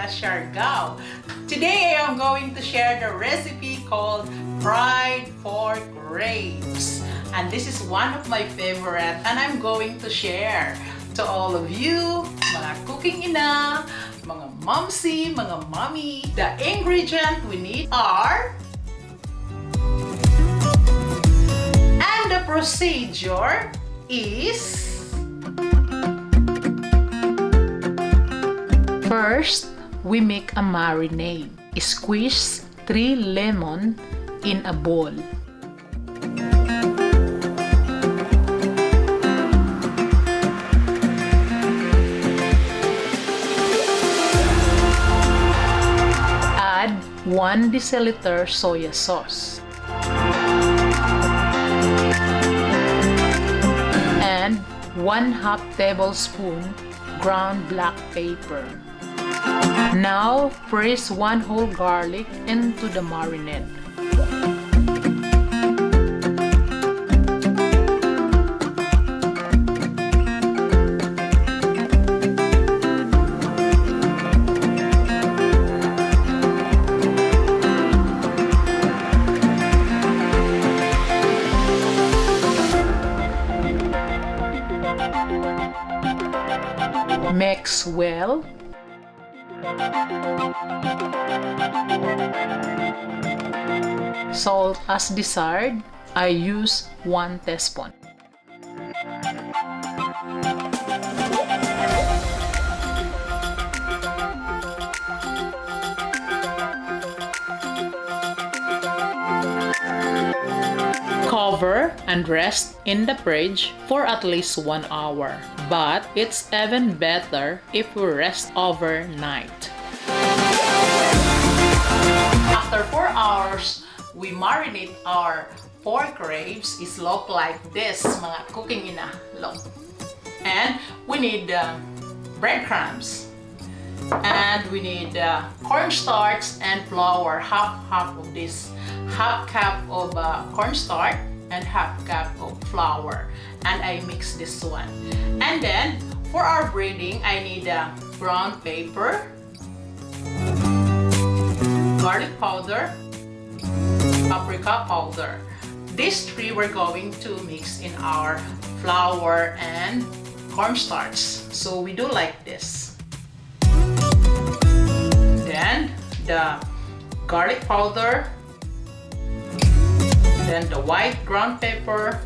Siargao. Today I am going to share the recipe called fried pork ribs. And this is one of my favorite and I'm going to share to all of you, mga cooking ina, mga momsy, mga mommy. The ingredient we need are, and the procedure is, first, we make a marinade. Squeeze 3 lemon in a bowl. Add 1 deciliter soya sauce. And 1/2 tablespoon ground black pepper. Now, press 1 whole garlic into the marinade. Mix well. Salt as desired. I use 1 teaspoon. Cover and rest in the fridge for at least 1 hour. But it's even better if we rest overnight. After 4 hours, we marinate our pork ribs. Is look like this, mga cooking ina. Look. And we need bread crumbs. And we need corn starch and flour. Half of this. Half cup of corn starch and half cup of flour. And I mix this one. And then, for our breading, I need ground pepper, garlic powder, paprika powder. These 3 we're going to mix in our flour and cornstarch. So we do like this. Then the garlic powder, then the white ground pepper.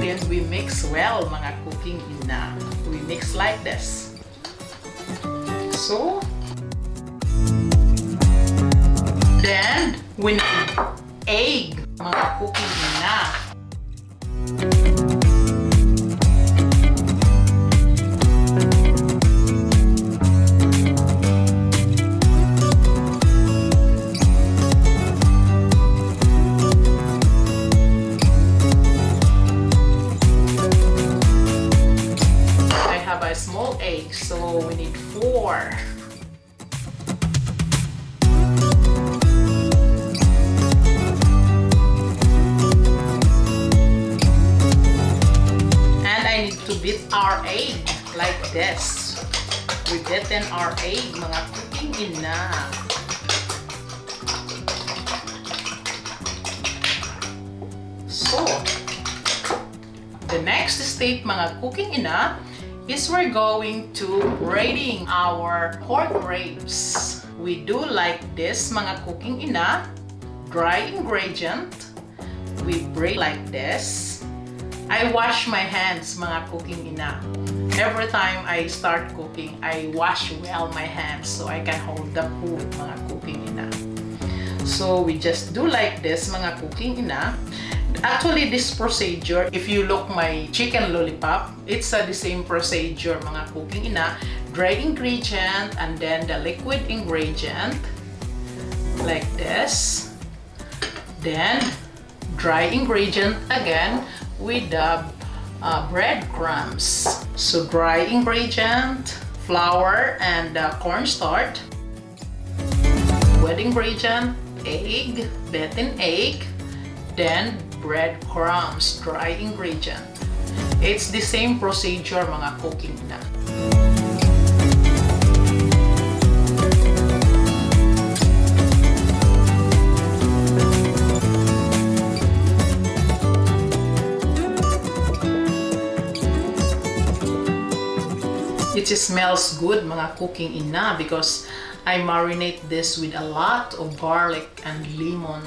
Then we mix well, mga cooking ina. We mix like this. So, then we need egg, mga cooking ina. Small egg, so we need 4. And I need to beat our egg like this. We beaten our egg, mga cooking ina. So, the next step, mga cooking ina, is we're going to braiding our pork ribs. We do like this, mga cooking ina. Dry ingredient. We braid like this. I wash my hands, mga cooking ina. Every time I start cooking, I wash well my hands so I can hold the food, mga cooking ina. So we just do like this, mga cooking ina. Actually, this procedure, if you look my chicken lollipop, it's the same procedure, mga cooking ina. Dry ingredient and then the liquid ingredient, like this. Then, dry ingredient again with the bread crumbs. So, dry ingredient, flour and cornstarch. Wet ingredient, egg, beaten egg. Then, bread crumbs, dry ingredient. It's the same procedure, mga cooking na. It smells good mga cooking ina because I marinate this with a lot of garlic and lemon.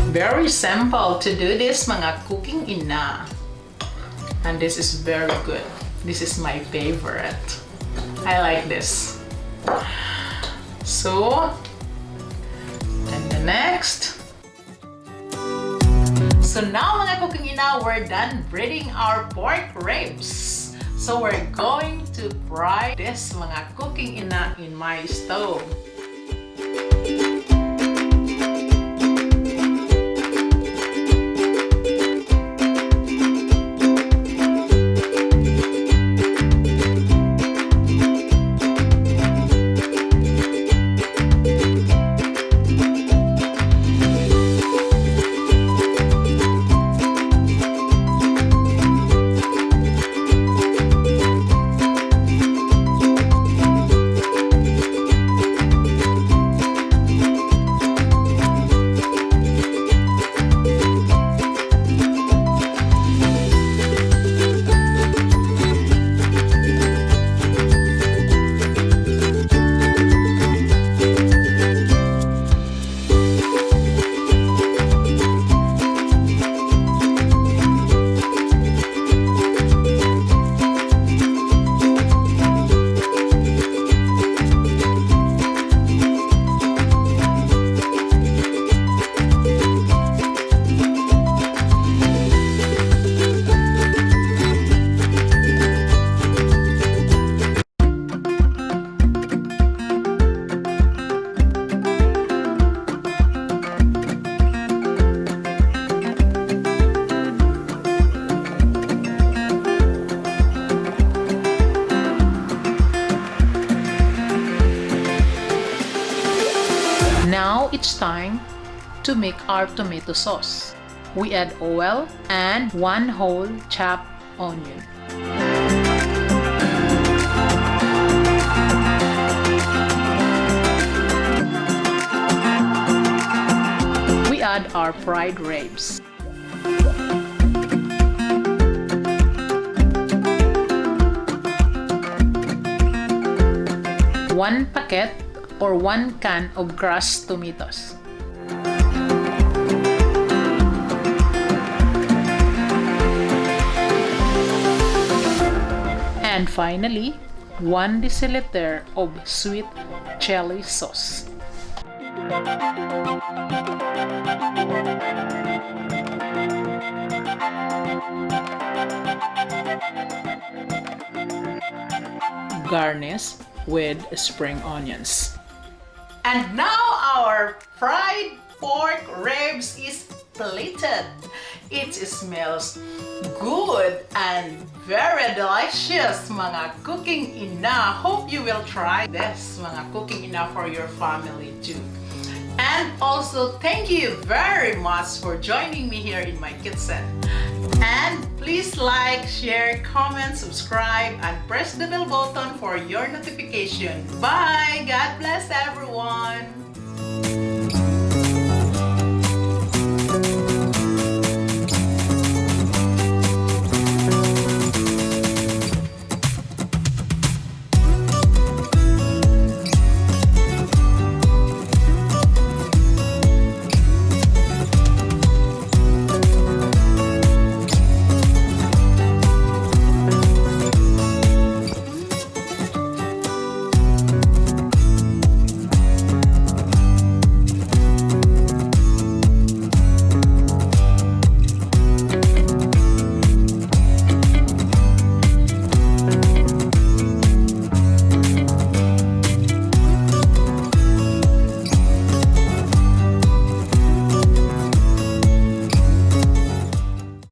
Very simple to do this mga cooking ina. And this is very good. This is my favorite. I like this. So, and the next. So now mga cooking ina, we're done breading our pork ribs. So we're going to fry this mga cooking ina in my stove. Now it's time to make our tomato sauce. We add oil and 1 whole chopped onion. We add our fried ribs. One packet or 1 can of crushed tomatoes. And finally, 1 deciliter of sweet chili sauce. Garnish with spring onions. And now our fried pork ribs is plated. It smells good and very delicious mga cooking ina. Hope you will try this mga cooking ina for your family too. And also thank you very much for joining me here in my kitchen. And please like, share, comment, subscribe, and press the bell button for your notification. Bye! God bless everyone!